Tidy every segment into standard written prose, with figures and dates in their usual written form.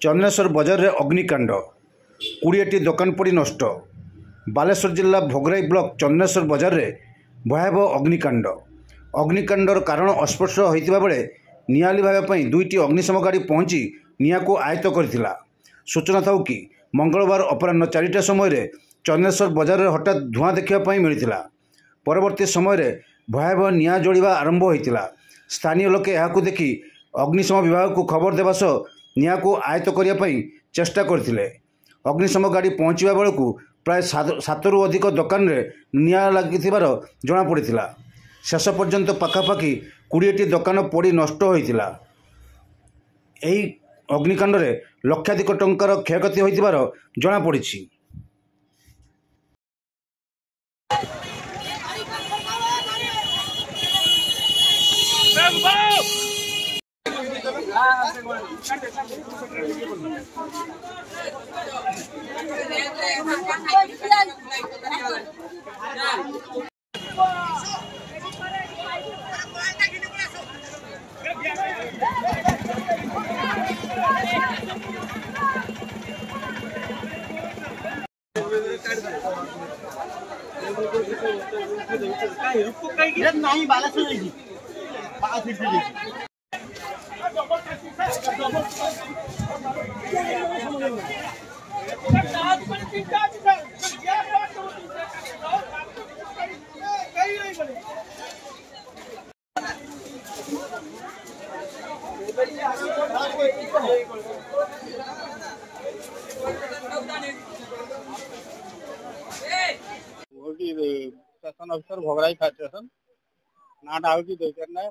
चन्नेश्वर बजार रे अग्निकांड 20टी दुकान पड़ी नष्ट। बालेश्वर जिला भोगराई ब्लॉक चन्नेश्वर बजार रे भयावह अग्निकांडर कारण अस्पष्ट होइतिबा बेले निया लिभाइबा पई 2टी अग्निशम गाड़ी पहुंची निया को आयत्त करथिला। सूचना थाउ कि मंगलवार अपराह्न 4टा समय चन्नेश्वर बजार रे हठात धुआं देखिबा पई मिलिथिला। परवर्ती समय रे भयावह निया जोड़िबा आरंभ होइतिला। स्थानीय लोके एहाकु देखि अग्निशम विभाग को खबर देबा सह निया को आयत्त करिया पई चेष्टा करथिले। अग्निशम गाड़ी पहुंचवा बेलू प्राय 7 रु अधिक दुकान रे निया लागिथिबार जणा पड़िथिला। शेष पर्यंत पाखापाखि 20टी दुकान पड़ी नष्ट होइतिला। एही अग्निकांड रे लक्षाधिक टंकार क्षयक्षति होइतिबार जणा पड़िछि। नहीं Baleswar station officer Bhograi fire station नाटा हूँ देकर ना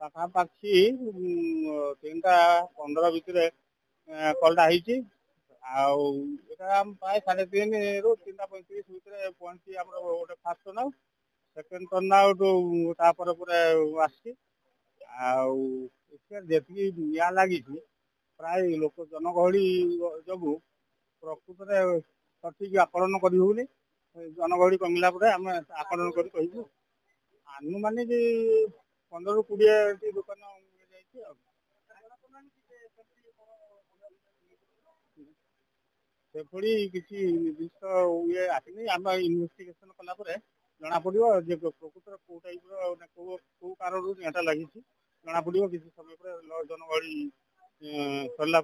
पाखापाखि 3:15 भितर कलटा होती प्राय 3:30 रु 3:35 भितर पहुंची आम गोटे fast turn out second turn out आसी जी निया लगी प्राय लोक जनगहली जो प्रकृत में सठिक आकलन कर जनगहली कमिला आम आकलन कर अनुमानिक 15 ରୁ 20 दुकान किसी निर्दिष्ट ये आसनी आम इन्वेस्टिगेशन कला जना पड़ो प्रकृत कौ टाइप कौ कारण निटा लगी जना पड़ो किसी समय जनगहली सरला।